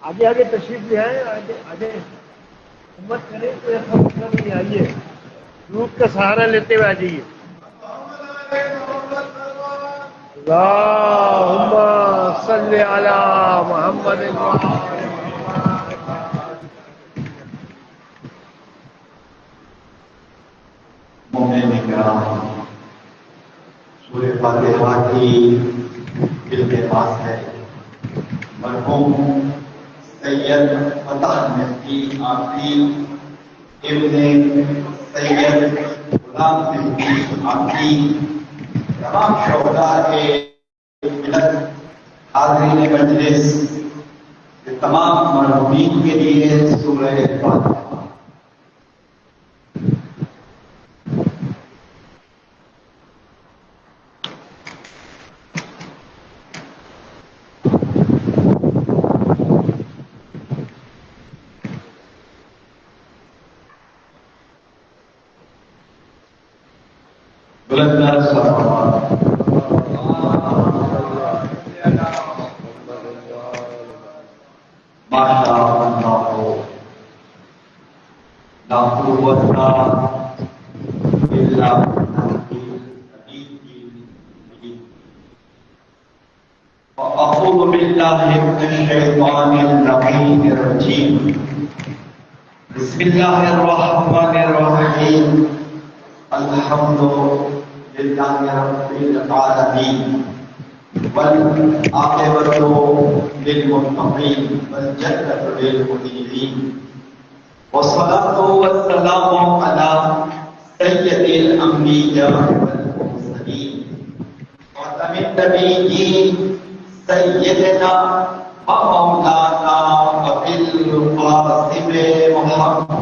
آگے آگے تشریف لے آئے، آگے آگے ہمت کریں تو ایسا مطلب نہیں، آئیے روپ کا سہارا لیتے ہوئے آ جائیے. اللہم صلی علی محمد. مومنین کرام، سورہ فاتحہ کی التماس ہے مرحوم سید فتح مہدی آقی ابن سید غلام مہدی آقی، تمام شہداء کے ملت، حاضرین مجلس، تمام مرحومین کے لیے سورہ فاتحہ. بلندر صلوات. ماشاء اللہ لا قوت الا اعوذ باللہ من الشیطان اللعین الرجیم. بسم اللہ الرحمن الرحیم. الحمد للہ رب العالمین والعاقبۃ للمتقین والجنۃ للمتقین والصلاۃ والسلام علی سید الانبیاء والمرسلین خاتم النبیین سیدنا و مولانا ابی القاسم محمد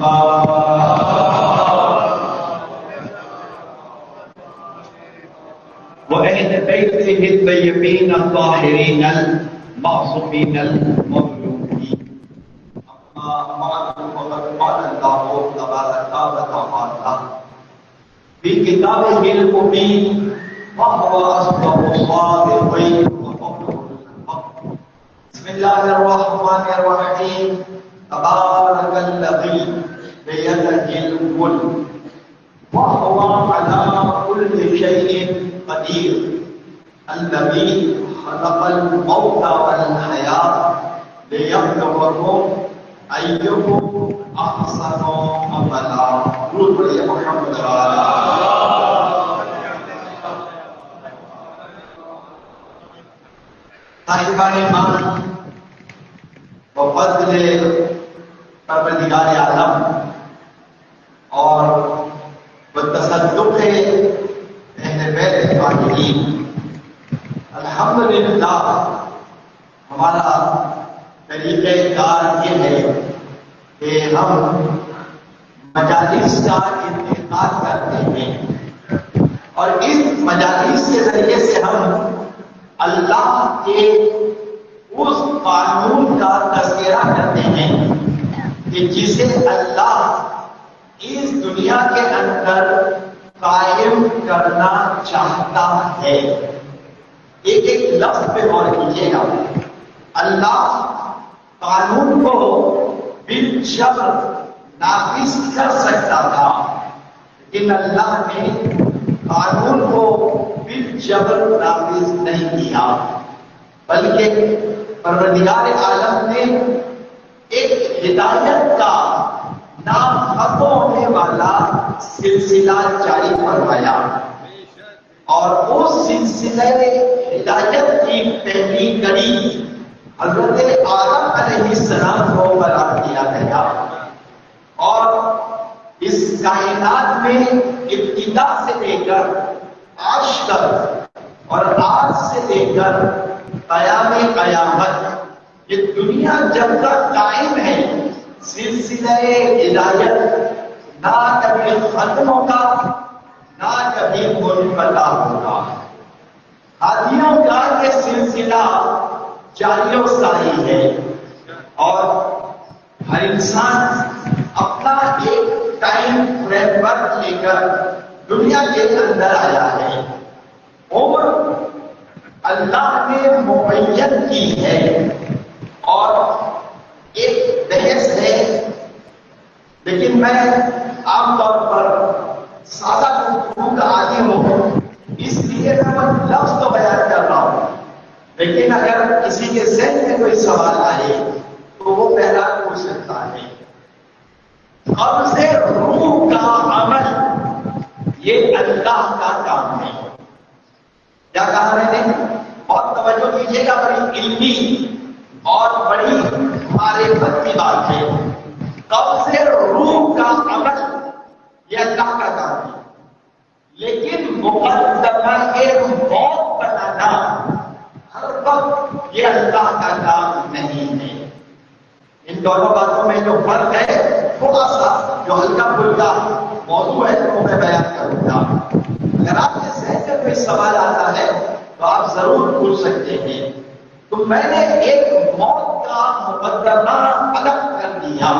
وأهل بيته الطيبين الطاهرين المعصومين المظلومين. أما بعد فقد قال الله تبارك وتعالى في كتابه المبين وهو أصدق الصادقين وقوله الحق. بسم الله الرحمن الرحيم. تبارك الذي بيده الملك وهو على كل شيء قدیر. الذی خلق الموت والحیاة لیبلوکم ایکم احسن عملا. درود پڑھیے محمد والا. صاحبان ایمان و فضل پروردگار عالم اور بتصدق الحمدللہ ہمارا طریقہ کار یہ ہے کہ ہم مجالس کا انعقاد کرتے ہیں اور اس مجالس کے ذریعے سے ہم اللہ کے اس قانون کا تذکرہ کرتے ہیں کہ جسے اللہ اس دنیا کے اندر قائم کرنا چاہتا ہے. ایک ایک لفظ پہ غور کیجیے گا. اللہ قانون کو بالجبر نافذ کر سکتا تھا لیکن اللہ نے قانون کو بالجبر نافذ نہیں کیا، بلکہ پروردگار عالم نے ایک ہدایت کا نام ختم ہونے والا سلسلہ جاری فرمایا اور اس سلسلہ ہدایت کی پہلی کڑی حضرت آدم علیہ السلام کو قرار دیا گیا اور اس کائنات میں ابتدا سے لے کر آج تک اور آج سے لے کر قیام قیامت یہ دنیا جب تک قائم ہے سلسلہ ہدایت نہ کبھی ختم ہوگا نہ کبھی منقطع ہوگا. ہادیوں کا یہ سلسلہ جاری و ساری ہے اور ہر انسان اپنا ایک ٹائم فریم ورک لے کر دنیا کے اندر آیا ہے. عمر اللہ نے معین کی ہے اور لیکن میں عام طور پر سادہ گفتگو کا عادی ہوں، اس لیے میں لفظ تو بیان کر رہا ہوں، لیکن اگر کسی کے ذہن میں کوئی سوال آئے تو وہ پہلا پوچھ سکتا ہے۔ قبض روح کا عمل یہ اللہ کا کام ہے۔ کیا کہا میں نے؟ بہت توجہ کیجیے گا، بڑی علمی اور بڑی معرفت کی بات ہے۔ قبض روح کا عمل یہ اللہ کا کام ہے، لیکن مقدمہ موت بنانا ہر وقت یہ اللہ کا کام نہیں ہے۔ ان دونوں باتوں میں جو فرق ہے تھوڑا سا جو ہلکا پھلکا موضوع ہے وہ میں بیان کروں گا۔ اگر آپ کے ذہن سے کوئی سوال آتا ہے تو آپ ضرور پوچھ سکتے ہیں۔ تو میں نے ایک موت کا مقدمہ الگ کر دیا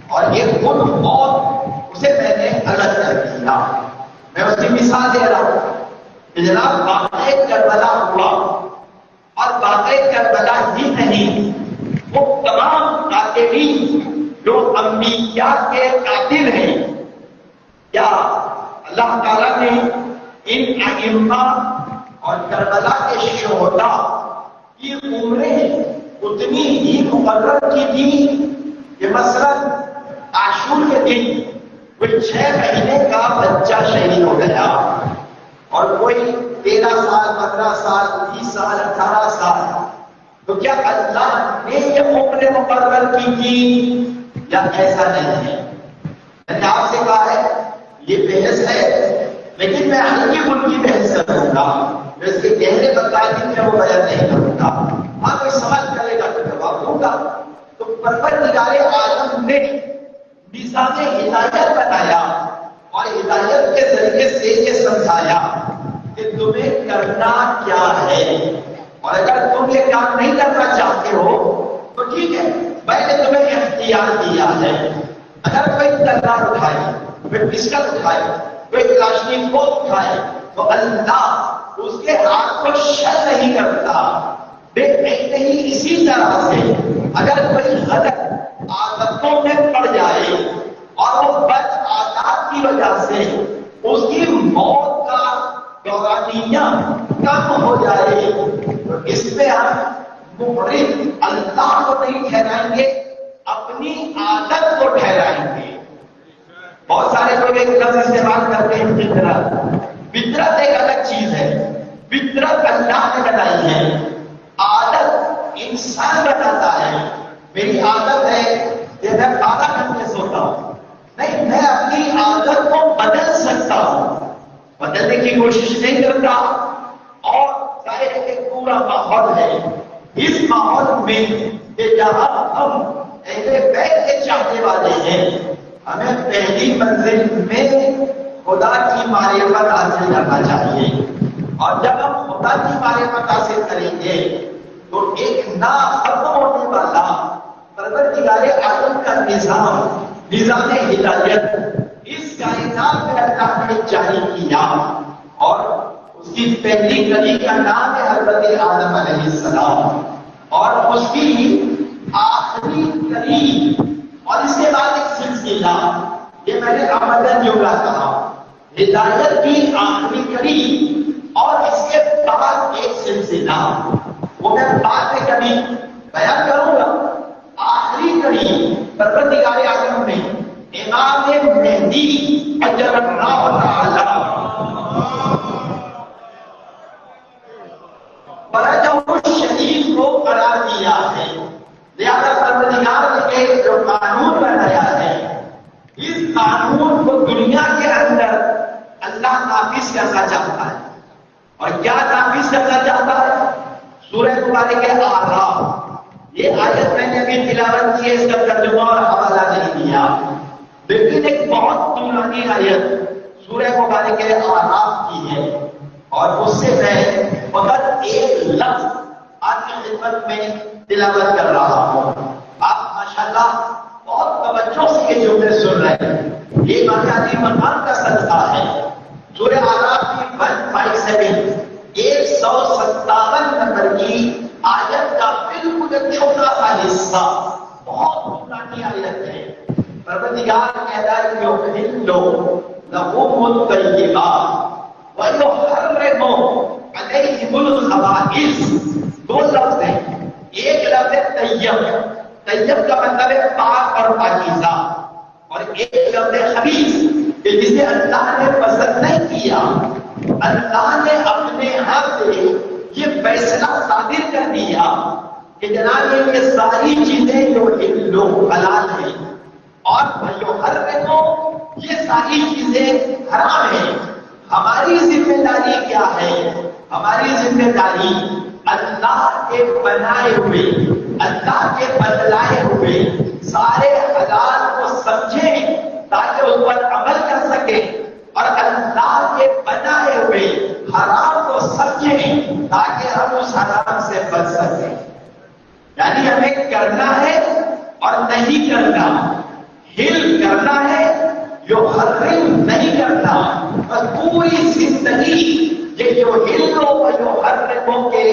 اور ایک خود موت اسے میں نے الگ کر دیا۔ میں اس کی مثال دے رہا ہوں کہ جناب واقعہ کربلا ہوا، اور واقعہ کربلا ہی نہیں، وہ تمام قاتلین جو انبیاء کے قاتل ہیں، کیا اللہ تعالیٰ نے ان ائمہ اور کربلا کے شہداء کی عمریں اتنی ہی مقرر کی تھی کہ مثلاً عاشور کے دن کوئی 6 مہینے کا بچہ شہید ہو گیا اور کوئی 13 سال 15 سال 20 سال 18 سال، تو کیا اللہ نے یہ عمریں مقرر کی تھی یا ایسا نہیں ہے؟ میں نے آپ سے کہا ہے یہ بحث ہے، لیکن میں ہلکی پھلکی بحث کروں گا، میں اس کے گہرے مطالب میں وہ بیان نہیں کروں گا۔ آپ کوئی سوال کرے گا تو جواب دوں گا۔ تو پروردگار عالم نے نظام ہدایت بنایا اور ہدایت کے ذریعے سے یہ سمجھایا کہ تمہیں کرنا کیا ہے، اور اگر تم یہ کام نہیں کرنا چاہتے ہو تو ٹھیک ہے، میں نے تمہیں اختیار دیا ہے۔ اگر کوئی تلوار اٹھائے، کوئی پسٹل اٹھائے، کوئی کلاشنکوف اٹھائے تو اللہ اس کے ہاتھ کو شر نہیں کرتا۔ نہیں اسی طرح سے اگر کوئی غلط عادتوں میں پڑ جائے اور وہ بد عادات کی وجہ سے اس کی موت کا دورانیہ کم ہو جائے تو اس میں ہم مفرد اللہ کو نہیں ٹھہرائیں گے، اپنی عادت کو ٹھہرائیں گے۔ بہت سارے لوگ ایک لفظ استعمال کرتے ہیں فطرت۔ فطرت ایک الگ چیز ہے، فطرت اللہ نے بنائی ہے، عادت انسان بناتا ہے۔ میری عادت ہے کہ میں 12 گھنٹے سوتا ہوں، نہیں، میں اپنی عادت کو بدل سکتا ہوں، بدلنے کی کوشش نہیں کرتا، اور ظاہر ہے کہ پورا ماحول ہے، اس ماحول میں کہ جہاں ہم اہل بیت کے چاہنے والے ہیں، ہمیں پہلی منزل میں خدا کی معرفت حاصل کرنا چاہیے، اور جب ہم خدا کی معرفت حاصل کریں گے تو ایک نا ختم ہونے والا پروردگار عالم کا نظام ہدایت اس کائنات میں اللہ نے جاری کیا، اور اس کی پہلی کلی کا نام ہے حضرت آدم علیہ السلام، اور اس کی آخری کلی، اور اس کے بعد ایک سلسلہ، یہ میں نے عمدن جملہ کہا، ہدایت کی آخری کلی اور اس کے بعد ایک سلسلہ، وہ میں بعد میں کبھی بیان کروں گا۔ آخری کلی پروردگار عالم میں امام مہدی اجل اللہ تعالی فرجہ شریف کو قرار دیا ہے، لہذا پروردگار نے جو قانون بنایا ہے، اس قانون کو دنیا کے اندر اللہ نافذ کرنا چاہتا ہے، اور کیا نافذ کرنا چاہتا ہے؟ سورہ مبارکہ اعراف، یہ آیت میں نے بھی تلاوت کی ہے، اس کا ترجمہ اور حوالہ نہیں دیا، لیکن ایک بہت طولانی آیت سورہ مبارکہ اعراف کی ہے، اور اس سے میں فقط ایک لفظ آپ کی خدمت میں تلاوت کر رہا ہوں۔ آپ ماشاءاللہ بہت توجہ سے یہ جملے سن رہے ہیں، یہ بنیادی مقام کا صدقہ ہے۔ سورہ اعراف کی 157 157 نمبر کی آیت کا بالکل ایک چھوٹا سا حصہ، بہت پرانی آیت ہے، پروردگار کہتا ہے کہ یحل لهم الطیبات ویحرم علیہم الخبائث. دو لفظ ہیں. ایک لفظ ہے طیب. طیب کا مطلب ہے پاک اور پاکیزہ. اور ایک لفظ ہے خبیث کہ جسے اللہ نے پسند نہیں کیا. اللہ نے اپنے ہاتھ سے یہ فیصلہ صادر کر دیا کہ جناب یہ ساری چیزیں جو حلال ہیں اور جو حرام یہ ساری چیزیں حرام ہیں. ہماری ذمہ داری کیا ہے؟ ہماری ذمہ داری اللہ کے بنائے ہوئے اللہ کے بتلائے ہوئے سارے حلال کو سمجھیں تاکہ اس پر عمل کر سکیں اور اللہ کے بنائے ہوئے حرام کو سمجھیں تاکہ ہم اس حرام سے بچ سکیں. یعنی ہمیں کرنا ہے اور نہیں کرنا. ہل کرنا ہے جو حرم نہیں کرنا. بس پوری زندگی یہ جو ہلوں اور جو حرموں کے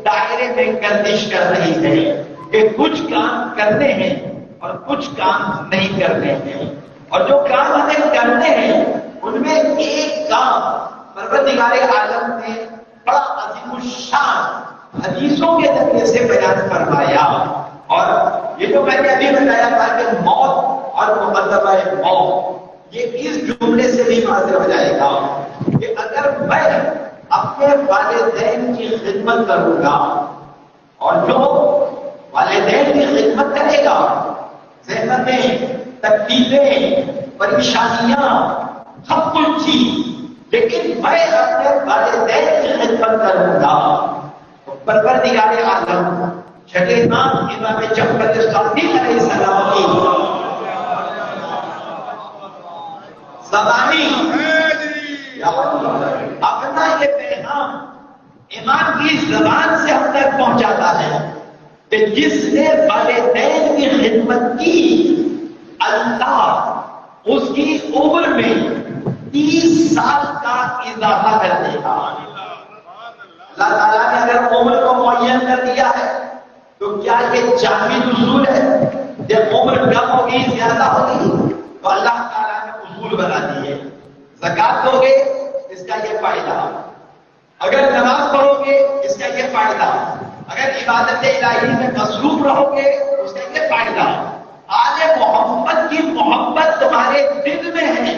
دائرے میں گردش کر رہی ہے کہ کچھ کام کرنے ہیں اور کچھ کام نہیں کرنے ہیں. اور جو کام ہمیں کرنے ہیں ان میں ایک کام پروردگار عالم نے بڑا عظیم الشان حدیثوں کے ذریعے سے بیان فرمایا. اور یہ جو میں نے ابھی بتایا تھا کہ موت اور مقدمہ موت یہ اس جملے سے بھی واضح ہو جائے گا کہ اگر میں اپنے والدین کی خدمت کروں گا اور جو والدین کی خدمت کرے گا زحمتیں تکلیفیں پریشانیاں سب کچھ چیز لیکن میں اپنے والدین کی خدمت کروں گا تو پروردگار عالم چھٹے امام جعفر صادق علیہ السلام کی زبانی اپنا یہ پیغام امام کی زبان سے ہم تک پہنچاتا ہے کہ جس نے والدین کی خدمت کی اللہ اس کی عمر میں 30 سال کا اضافہ کر دے گا. اللہ تعالیٰ نے اگر عمر کو معین کر دیا ہے تو کیا یہ جامد اصول ہے؟ جب عمر کم ہوگی زیادہ ہوگی تو اللہ تعالیٰ نے اصول بنا دیے. زکات دو گے اس کا یہ فائدہ, اگر نماز پڑھو گے اس کا یہ فائدہ, اگر عبادت الہی میں مصروف رہو گے اس کا یہ فائدہ. آل محمد کی محبت تمہارے دل میں ہے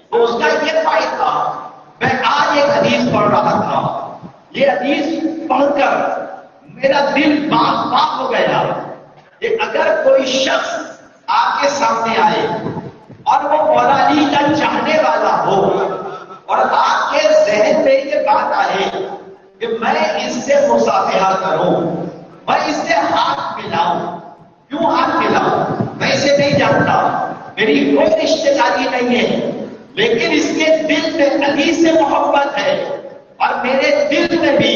تو اس کا یہ فائدہ. میں آج ایک حدیث پڑھ رہا تھا, یہ حدیث پڑھ کر میرا دل باغ باغ ہو گیا کہ اگر کوئی شخص آپ کے سامنے آئے اور وہ مولا علی کا چاہنے والا ہو اور آپ کے ذہن میں یہ بات آئے کہ میں اس سے مصافحہ کروں, میں اس سے ہاتھ ملاؤں. کیوں ہاتھ ملاؤں؟ میں اسے نہیں جانتا, میری کوئی رشتے داری نہیں ہے, لیکن اس کے دل میں علی سے محبت ہے اور میرے دل میں بھی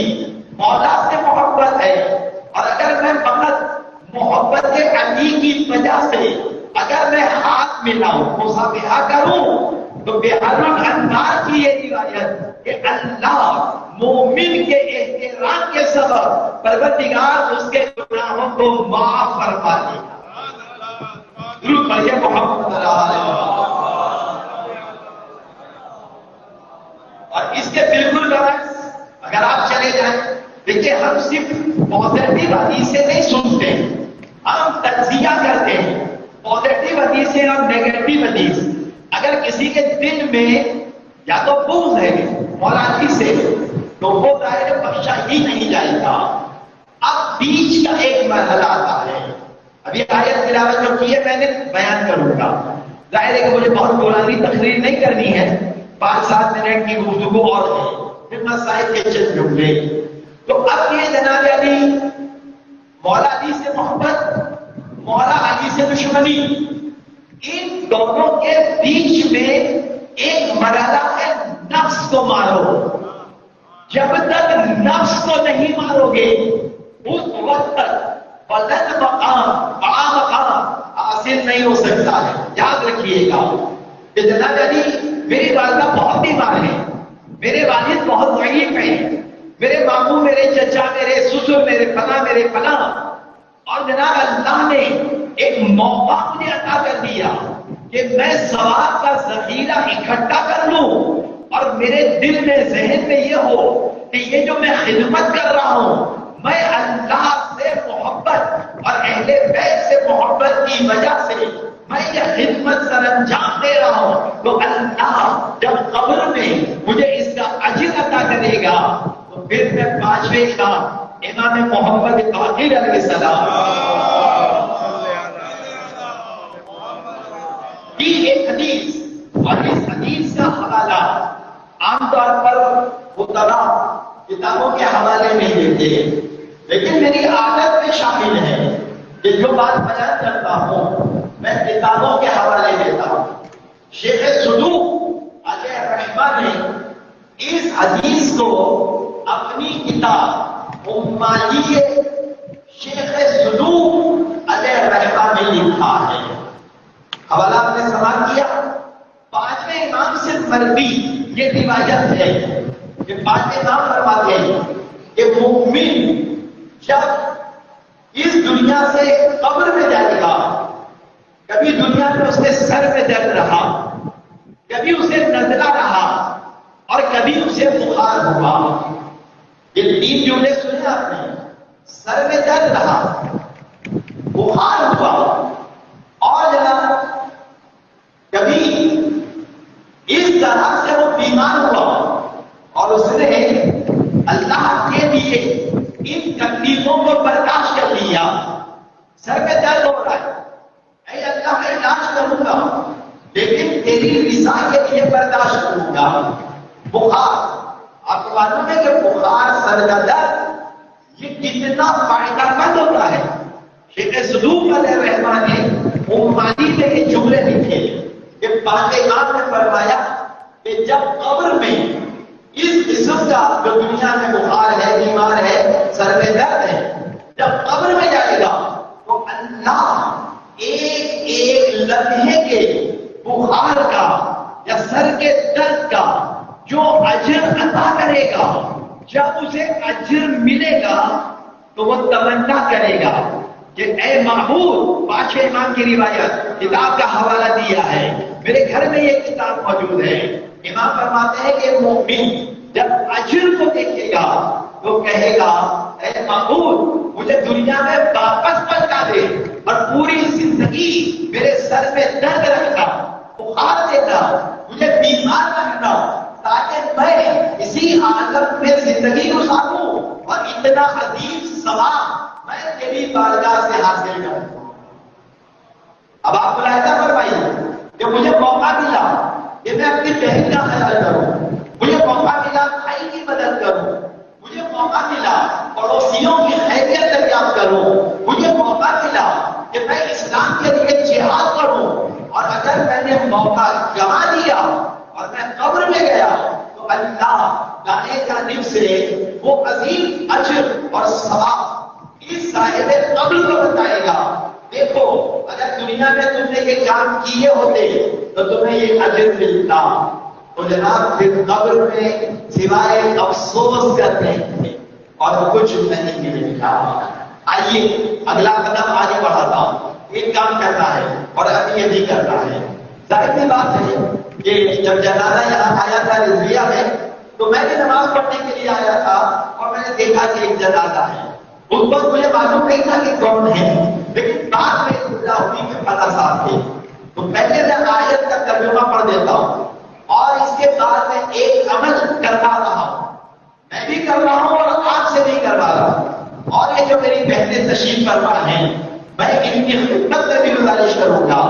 مولا سے محبت ہے. اور اگر میں فقط محبت علی کی وجہ سے اگر میں ہاتھ ملاؤں مصافحہ کروں تو بہار انوار کی یہ روایت کہ اللہ مومن کے احترام کے سبب پروردگار اس کے گناہوں کو معاف فرما دے گا. درود پڑھیے محمد صلی اللہ علیہ وسلم. اور اس کے بالکل برعکس اگر آپ چلے جائیں, دیکھیے ہم صرف پازیٹیو حدیثیں نہیں سنتے, ہم تجزیہ کرتے ہیں پازیٹیو حدیثیں اور نیگیٹو حدیث. اگر کسی کے دل میں یا تو بغض ہے مولا علی سے تو وہ دائرے بخشا ہی نہیں جائے گا. اب بیچ کا ایک مرحلہ آتا ہے. ابھی آیت تلاوت جو کی ہے میں نے بیان کروں گا, ظاہر ہے کہ مجھے بہت پرانی تقریر نہیں کرنی ہے, 5-7 منٹ کی گفتگو اور ہے, پھر مسائل کے چند جملے. تو اب یہ جناب علی مولا علی سے محبت مولا علی سے دشمنی, ان دونوں کے بیچ میں ایک مرحلہ ہے نفس کو مارو. جب تک نفس کو نہیں مارو گے اس وقت تک بلند مقام بڑا مقام حاصل نہیں ہو سکتا ہے. یاد رکھیے گا کہ جناب علی میری والدہ بہت بیمار ہے, میرے والد بہت ضعیف ہیں, میرے ماموں میرے چچا میرے سسر میرے فلاں اور جناب اللہ نے ایک موقع مجھے عطا کر دیا کہ میں ثواب کا ذخیرہ اکٹھا کر لوں اور میرے دل میں ذہن میں یہ ہو کہ یہ جو میں خدمت کر رہا ہوں میں اللہ سے محبت اور اہل بیت سے محبت کی وجہ سے میں یہ خدمت سر انجام دے رہا ہوں، تو اللہ جب قبر میں مجھے اس کا اجر عطا کرے گا تو پھر میں پانچویں کا امام محمد باقر علیہ السلام کی ایک حدیث، اور اس حدیث کا حوالہ عام طور پر خطبہ کتابوں کے حوالے نہیں دیتے، لیکن میری عادت میں شامل ہے کہ جو بات بیان کرتا ہوں میں کتابوں کے حوالے دیتا ہوں۔ شیخ صدوق علیہ الرحمہ نے اس حدیث کو اپنی کتاب امالی شیخ صدوق علیہ الرحمہ میں لکھا ہے۔ حوالہ آپ نے سماعت کیا، پانچویں امام سے مروی یہ روایت ہے کہ پانچویں امام فرماتے ہیں کہ مومن جب اس دنیا سے قبر میں جائے گا، کبھی دنیا میں اس کے سر میں درد رہا، کبھی اسے نزلہ رہا اور کبھی اسے بخار ہوا۔ یہ تین جملے سنے آپ نے، سر میں درد رہا، بخار ہوا اور جناب کبھی اس طرح سے وہ بیمار ہوا اور اس نے اللہ کے لیے ان تکلیفوں کو برداشت کر لیا۔ سر میں درد ہو رہا ہے، اے اللہ میں علاج کروں گا لیکن تیری رضا کے لیے برداشت کروں گا۔ بخار، آپ کو معلوم ہے کہ بخار، سر کا درد یہ کتنا فائدہ مند ہوتا ہے۔ شیخ صدوق علیہ الرحمہ نے امالی میں یہ جملے لکھے کہ پانچویں امام نے فرمایا کہ جب قبر میں اس قسم کا جو دنیا میں بخار ہے، بیمار ہے، سر میں درد ہے، جب قبر میں جائے گا تو اللہ ایک ایک لمحے کے بخار کا یا سر کے درد کا جو اجر عطا کرے گا، جب اسے اجر ملے گا تو وہ تمنا کرے گا کہ اے معبود، پانچویں امام کی روایت کتاب کا حوالہ دیا ہے، میرے گھر میں یہ کتاب موجود ہے۔ امام فرماتے ہیں کہ مومن جب اجر کو دیکھے گا تو کہے گا اے معبود مجھے دنیا میں واپس پلٹا دے اور پوری زندگی میرے سر میں درد رکھنا، بخار دینا، مجھے بیمار رکھنا تاکہ میں اسی عالم میں زندگی گزاروں اور اتنا عظیم ثواب میں تیری بارگاہ سے حاصل کروں۔ اب آپ ملاحظہ فرمائیے کہ مجھے موقع ملا کہ میں اپنی بہن کا خیال کروں، مجھے موقع ملا بھائی کی مدد کروں، مجھے موقع ملا پڑوسیوں کی خیریت دریافت کروں، مجھے موقع ملا کہ میں اسلام کے لیے جہاد کروں، اور اگر میں نے موقع گنوا دیا اور میں قبر میں گیا تو اللہ دائیں جانب سے وہ عظیم اجر اور ثواب اس صاحب قبر کو بتائے گا۔ دیکھو اگر دنیا میں تم نے یہ کام کیے ہوتے تو تمہیں یہ اجر ملتا، تو جناب پھر قبر میں سوائے افسوس کرنے اور کچھ نہیں ملتا۔ آئیے اگلا قدم آگے بڑھاتا ہوں۔ ایک کام کرتا ہے اور ابھی یہ بھی کرتا ہے۔ ظاہر سی بات ہے کہ جب جنازہ یہاں آیا تھا رضویہ میں تو میں بھی نماز پڑھنے کے لیے آیا تھا اور میں نے دیکھا کہ ایک جنازہ ہے۔ اس وقت مجھے معلوم نہیں تھا کہ کون ہے، لیکن بعد میں اللہ ہوئی کے پتہ صاحب تھے، تو پہلے میں آیت کا ترجمہ پڑھ دیتا ہوں اور اس کے بعد میں ایک عمل کروا رہا ہوں، میں بھی کر رہا ہوں اور آپ سے بھی کروا رہا ہوں۔ اور یہ جو میری بہنیں تشریف فرما ہیں میں ان کی خدمت میں بھی گزارش کروں گا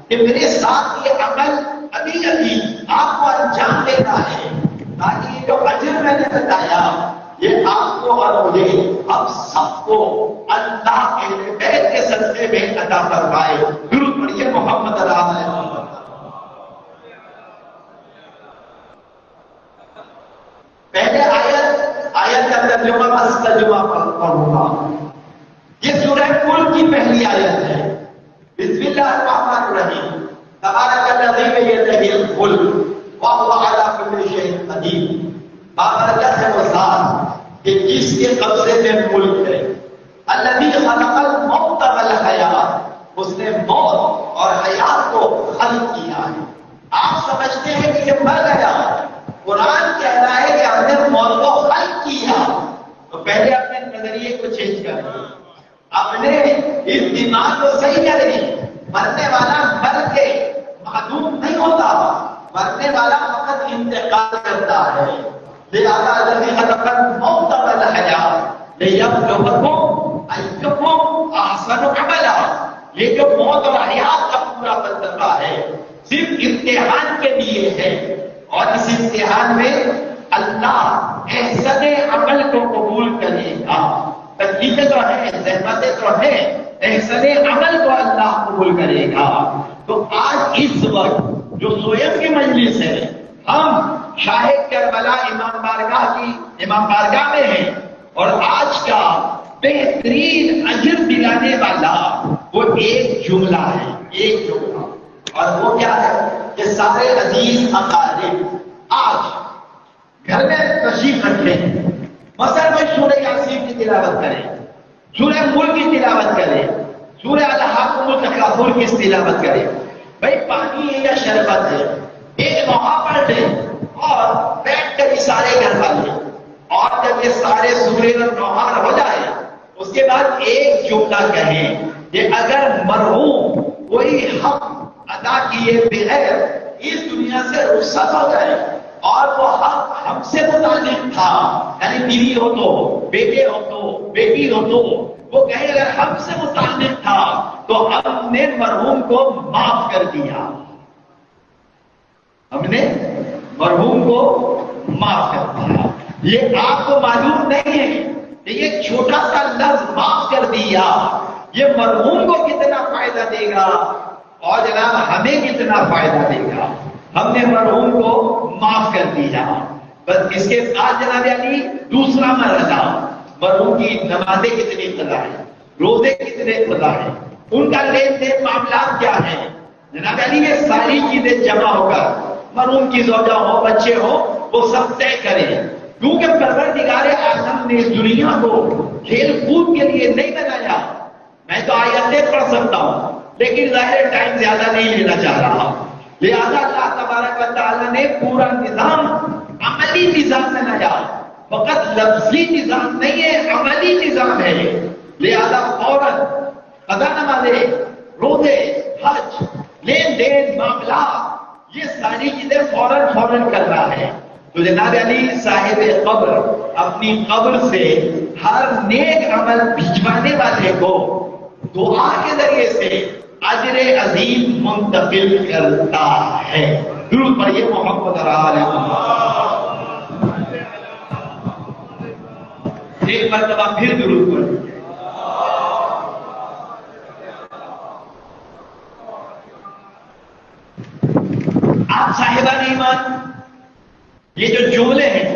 کہ میرے ساتھ یہ عمل ابھی ابھی آپ کو انجام دینا ہے تاکہ یہ جو اجر میں نے بتایا یہ آپ کو اور مجھے ہم سب کو اللہ کے بیت کے صدقے میں عطا فرمائے۔ درود پڑھیے محمد علیہ وسلم۔ پہلے آیت کا ترجمہ بس ترجمہ پڑھوں گا۔ یہ سورہ ملک کی پہلی آیت ہے۔ بسم اللہ الرحمن الرحیم۔ تبارک الذی بیدہ الملک وہو علی کل شیء قدیر۔ بابرکت ہے وہ ذات کہ جس کے قبضے میں ملک ہے۔ الذی خلق الموت والحیات، اس نے موت اور حیات کو خلق نظریے کو چینج کریں، اپنے اس دماغ کو صحیح کریں۔ مرنے والا مر کے معدوم نہیں ہوتا، مرنے والا فقط انتقال کرتا ہے۔ لہذا الذی خلق الموت والحیات لیبلوکم ایکم احسن عملا، یہ جو موت اور حیات کا پورا فلسفہ ہے صرف امتحان کے لیے ہے، اور اس امتحان میں اللہ احسن عمل کو قبول کرے گا۔ تکلیفیں تو ہیں، زحمتیں تو ہیں، احسن عمل کو اللہ قبول کرے گا۔ تو آج اس وقت جو سوئم کی مجلس ہے، ہم شاہد کربلا امام بارگاہ میں ہیں، اور آج کا بہترین اجر دلانے والا وہ ایک جملہ ہے، ایک جملہ، اور وہ کیا ہے کہ سارے عزیز اقارب آج گھر میں تشریف رکھیں، مثلا کوئی سورہ یاسین کی تلاوت کرے، سورہ ملک کی تلاوت کرے، سورہ الحاقم التکاثر کی تلاوت کرے۔ بھائی پانی ہے یا شربت ہے، ایک نوحہ پڑھ لے اور بیٹھ کر سارے گھر والے، اور جب یہ سارے سورے اور نوحہ ہو جائے اس کے بعد ایک جملہ کہیں کہ اگر مرحوم کوئی حق ادا کیے بغیر اس دنیا سے رخصت ہو جائے اور وہ حق ہم سے متعلق تھا، یعنی بیوی ہو تو، بیٹے ہو تو، بیٹی ہو تو، وہ کہے اگر ہم سے متعلق تھا تو ہم نے مرحوم کو معاف کر دیا، ہم نے مرحوم کو معاف کر دیا۔ یہ آپ کو معلوم نہیں ہے کہ یہ چھوٹا سا لفظ معاف کر دیا یہ مرحوم کو کتنا فائدہ دے گا، اور جناب ہمیں کتنا فائدہ دے گا۔ ہم نے مرحوم کو معاف کر دیا، بس اس کے بعد جناب علی دوسرا مرحلہ، مرحوم کی نمازیں کتنی قضا ہے، روزے کتنے قضا ہے، ان کا لین دین معاملات کیا ہے، جناب علی یہ ساری چیزیں جمع ہو کر مرحوم کی زوجہ ہو، بچے ہو، وہ سب طے کریں، کیونکہ پروردگار عالم نے اس دنیا کو کھیل کود کے لیے نہیں بنایا۔ میں تو آیتیں پڑھ سکتا ہوں لیکن ظاہر ٹائم زیادہ نہیں لینا چاہ رہا، لہذا اللہ تبارک و تعالیٰ نے پورا نظام عملی نظام بنایا، فقط لفظی نظام نہیں ہے، عملی نظام ہے۔ لہذا فوراً قضا نمازیں، روزے، حج، لین دین، معاملات، یہ ساری چیزیں فوراً کر رہا ہے۔ تو جناب علی صاحب قبر اپنی قبر سے ہر نیک عمل بھجوانے والے کو دعا کے ذریعے سے اجر عظیم منتقل کرتا ہے۔ درود پڑھیے محمد آل محمد، ایک مرتبہ پھر درود پڑھیے۔ آپ صاحبان ایمان یہ جو جملے ہیں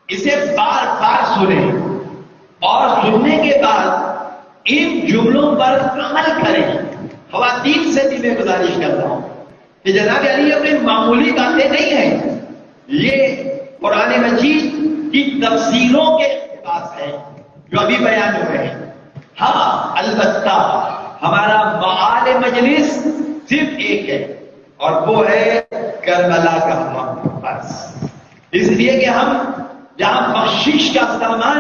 اسے بار بار سنیں، اور سننے کے بعد ان جملوں پر عمل کریں۔ خواتین سے بھی میں گزارش کرتا ہوں کہ جناب علی یہ کوئی معمولی باتیں نہیں ہیں، یہ قرآن مجید کی تفسیروں کے اقتباس ہے جو ابھی بیان ہوئے ہیں۔ ہاں البتہ ہمارا معال مجلس صرف ایک ہے، اور وہ ہے کربلا کا موقع، بس اس لیے کہ ہم جہاں بخشش کا سامان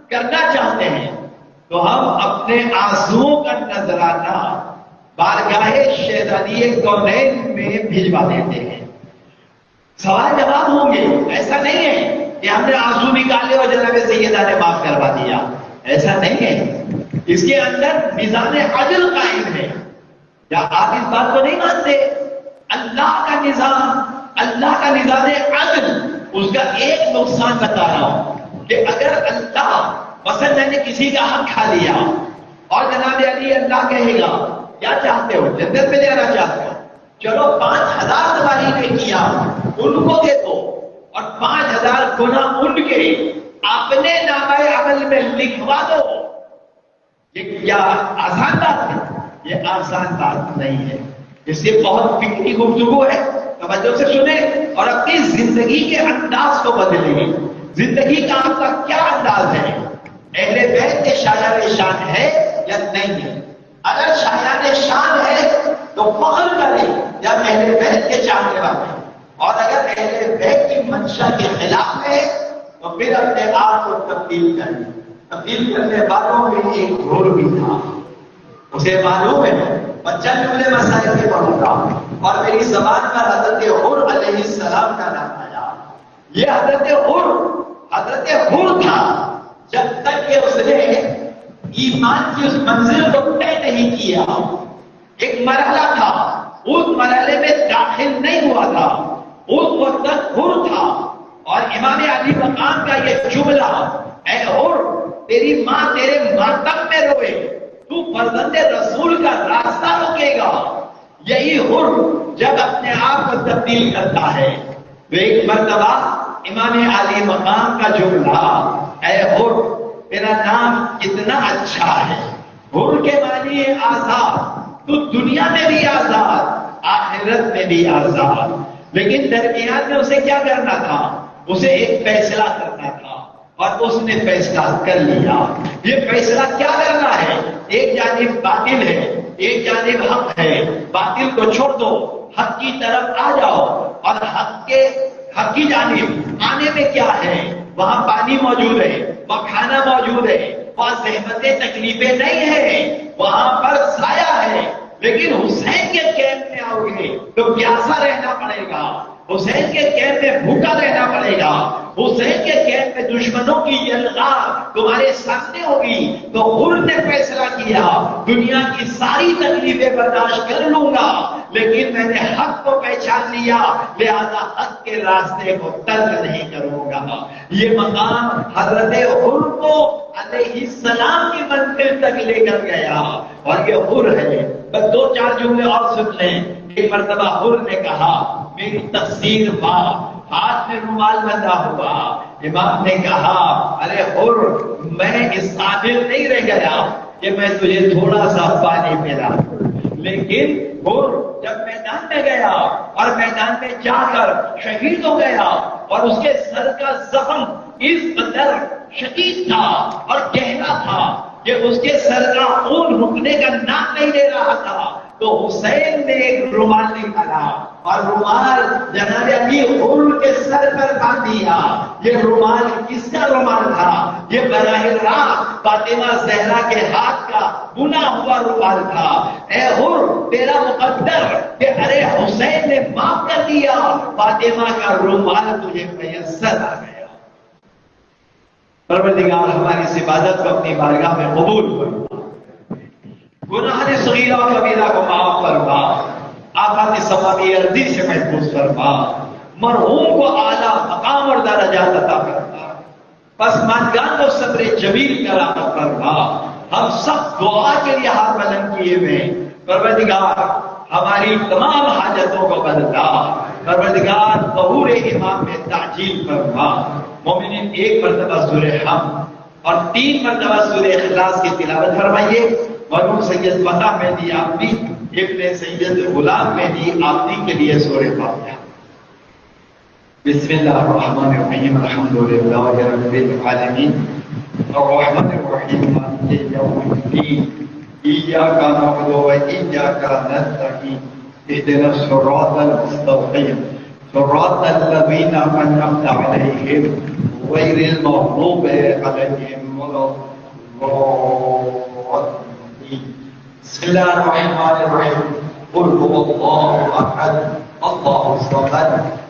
کرنا چاہتے ہیں تو ہم اپنے آنسوؤں کا نذرانہ بارگاہ شہزادی کونین میں بھجوا دیتے ہیں۔ سوال جواب ہوں گے، ایسا نہیں ہے کہ ہم نے آنسو نکالے اور جناب سیدہ نے معاف کروا دیا، ایسا نہیں ہے۔ اس کے اندر میزان عدل قائم ہے۔ کیا آپ اس بات کو نہیں مانتے؟ اللہ کا نظام، اللہ کا نظام عدل، اس کا ایک نقصان بتا رہا ہوں کہ اگر اللہ مثلا میں نے کسی کا حق کھا لیا اور جناب علی اللہ کہے گا کیا چاہتے ہو، جنت میں جانا چاہتے ہو، چلو 5000 تمہاری نے کیا ان کو دے دو، اور 5000 گناہ ان کے اپنے نامہ عمل میں لکھوا دو۔ یہ کیا آسان بات ہے؟ یہ آسان بات نہیں ہے۔ اس سے بہت فکری گفتگو ہے، توجہ سے سنیں اور اپنی زندگی کے انداز کو بدلیں۔ زندگی کا آپ کا کیا انداز ہے؟ اہل بیت کے شایان شان ہے یا نہیں ہے؟ اگر شایان شان ہے تو فخر کریں یا اہل بیت کے چاہنے والے، اور اگر اہل بیت کی منشا کے خلاف ہے تو پھر اپنے آپ کو تبدیل کریں۔ تبدیل کرنے والوں میں ایک گھوڑ بھی تھا. اسے معلوم ہے میں چند جملے مسائل کے پڑھوں گا اور میری زبان پر حضرت حر علیہ السلام کا نام آیا. یہ حضرت حر تھا جب تک کہ اس نے ایمان کی اس منزل کو طے نہیں کیا. ایک مرحلہ تھا، اس مرحلے میں داخل نہیں ہوا تھا، اس وقت تک حر تھا. اور امام علی مقام کا یہ جملہ، اے حر تیری ماں تیرے ماتم میں روئے، تو فرزند رسول کا راستہ روکے گا. یہی حر جب اپنے آپ کو تبدیل کرتا ہے تو ایک مرتبہ امام علی مقام کا جملہ، اے حر تیرا نام کتنا اچھا ہے. حر کے معنی ہے آزاد، تو دنیا میں بھی آزاد آخرت میں بھی آزاد. لیکن درمیان میں اسے کیا کرنا تھا؟ اسے ایک فیصلہ کرنا تھا اور اس نے فیصلہ کر لیا. یہ فیصلہ کیا کرنا ہے؟ ایک جانب باطل ہے، ایک جانب حق ہے. باطل کو چھوڑ دو، حق کی طرف آ جاؤ. اور حق کی جانب آنے میں کیا ہے؟ وہاں پانی موجود ہے، وہاں کھانا موجود ہے، وہاں زحمتیں تکلیفیں نہیں ہیں، وہاں پر سایہ ہے. لیکن حسین کے کیمپ میں آؤ گے تو پیاسا رہنا پڑے گا، حسین کے کیمپ میں بھوکا رہنا پڑے گا، حسین کے کیمپ میں دشمنوں کی یلغار تمہارے سامنے ہوگی. تو حر نے فیصلہ کیا دنیا کی ساری تکلیفیں برداشت کر لوں گا، لیکن میں نے حق کو پہچان لیا، لہذا حق کے راستے کو ترک نہیں کروں گا. یہ مقام حضرت حر کو علیہ السلام کی منزل تک لے کر گیا. اور یہ حر ہے. بس دو چار جملے اور سن لیں. ایک مرتبہ حر نے کہا میری تفسیر ماں، ہاتھ میں رومال بندھا ہوا. امام نے کہا ارے حر میں اس قابل نہیں رہ گیا کہ میں تجھے تھوڑا سا پانی پلا، لیکن حر جب میدان میں گیا اور میدان میں جا کر شہید ہو گیا اور اس کے سر کا زخم اس قدر شدید تھا اور گہرا تھا کہ اس کے سر کا خون رکنے کا نام نہیں لے رہا تھا، تو حسین نے ایک رومال نکالا اور رومال جناب علی حر کے سر پر باندھ دیا. یہ رومال کس کا رومال تھا؟ یہ براہ راست فاطمہ زہرا کے ہاتھ کا بنا ہوا رومال تھا. اے حر تیرا مقدر کہ ارے حسین نے معاف کر دیا، فاطمہ کا رومال تجھے میسر آ گیا. پروردگار ہماری اس عبادت کو اپنی بارگاہ میں قبول فرما، گناہ صغیرہ و کبیرہ کو معاف فرما، آفات سماوی ارضی سے محفوظ فرما، مرحوم کو اعلیٰ مقام اور درجات عطا فرما، پسماندگان کو صبر جمیل کرامت فرما. ہم سب دعا کے لیے ہاتھ بلند کیے ہوئے، پروردگار ہماری تمام حاجتوں کو بدلا. پروردگار ظہور امام میں تعجیل فرما. مومنین ایک مرتبہ سورہ حمد اور 3 مرتبہ سورہ اخلاص کی تلاوت فرمائیے. مرحوم سید فتح مہدی آبدی ابن سید غلام مہدی آبدی کے لیے سورہ فاتحہ. بسم اللہ الرحمن الرحیم، الحمدللہ رب العالمین، الرحمن الرحیم، مالک یوم الدین، ایاک نعبد و ایاک نستعین، اهدنا الصراط المستقیم صراط الذین انعمت علیہم غیر المغضوب علیہم ولا الضالین. بسم اللہ الرحمن الرحیم، قل هو اللہ احد اللہ الصمد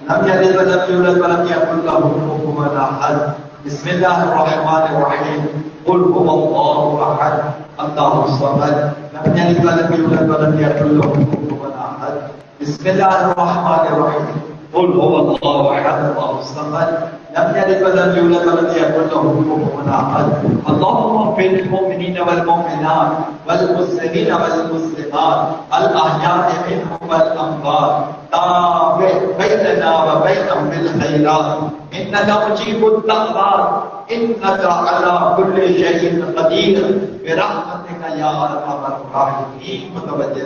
لم یلد ولم یولد ولم یکن له کفوا احد. بسم اللہ الرحمن الرحیم، قل هو اللہ احد اللہ الصمد لم یلد ولم یولد ولم یکن له کفوا احد. بسم اللہ الرحمن الرحیم، قل هو الله احد الله الصمد لم يلد ولم يولد ولم يكن له كفوا احد. اللهم اغفر للمؤمنين والمؤمنات والمسلمين والمسلمات الاحياء منهم والاموات، تابع بيننا وبينهم بالخيرات انك مجيب الدعوات انك على كل شيء قدير برحمتك يا ارحم الراحمين. متوجہ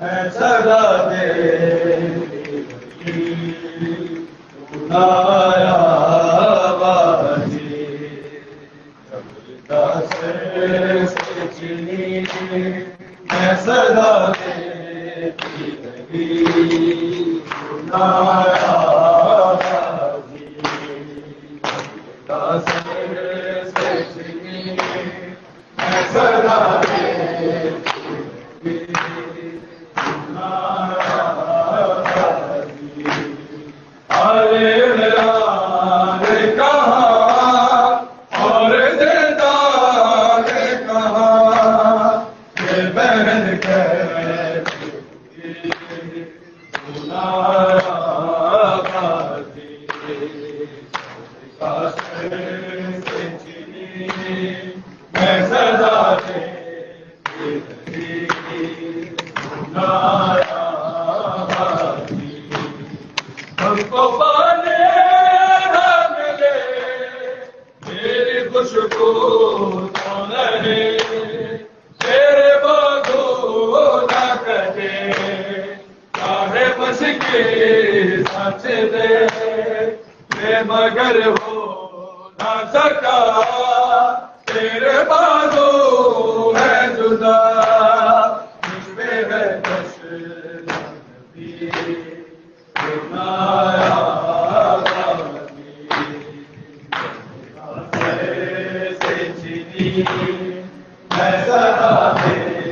میں سدا دے آیا بازی چنی میں سدا دے آیا بازی چنی میں سدا دے مگر ہو نہ سکا تیرے بازو ہے جدا مجھ پہ ہے بس نبی آیا سے چینی میں سدا دے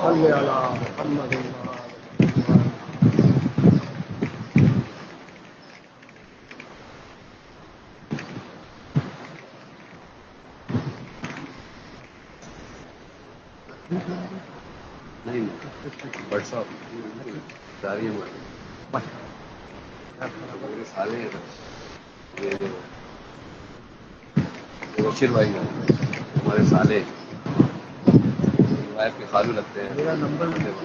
صل على محمد نہیں بٹ صاحب ساری ہمارے سالے ہیں بشیر بھائی ہمارے سالے وائف کے خالو لگتے ہیں. میرا نمبر میں لنک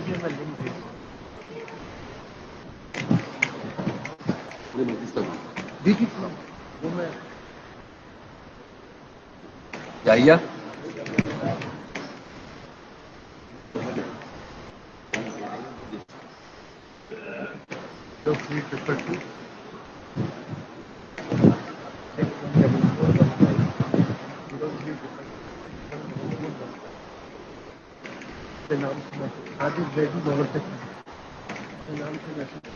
بھیج پوری نوٹس کروں دیکھیے وہ میں جائیے تو فری پیپر ٹو نام سے آدھی بیٹی بہت نام سے میسج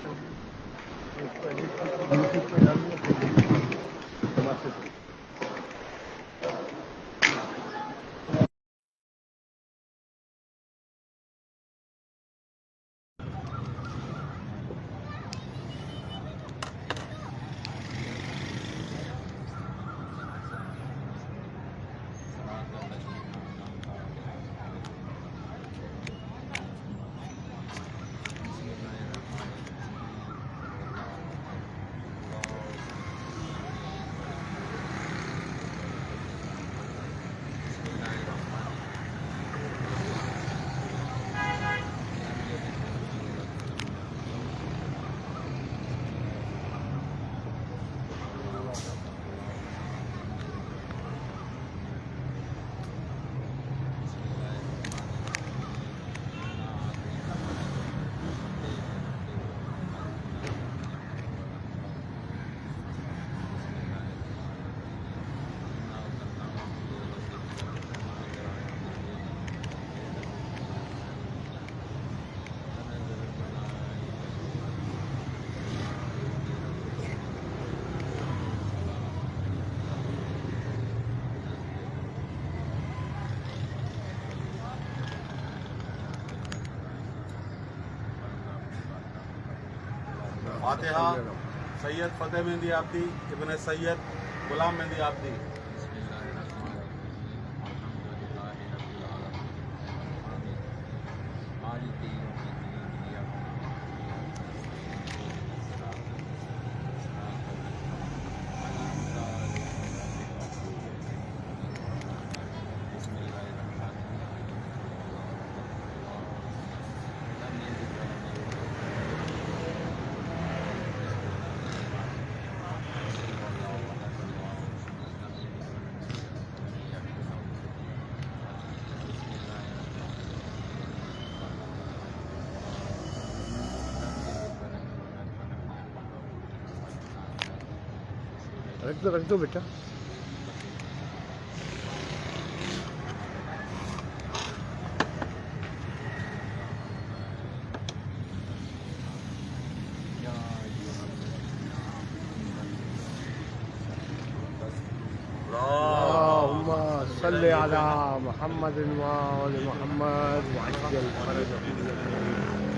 فاتحہ سید فتح مہندی آبدی ابن سید غلام مہندی آبدی. رکھ دو بیٹا. اللهم صل على محمد وآل محمد وعجل فرجهم.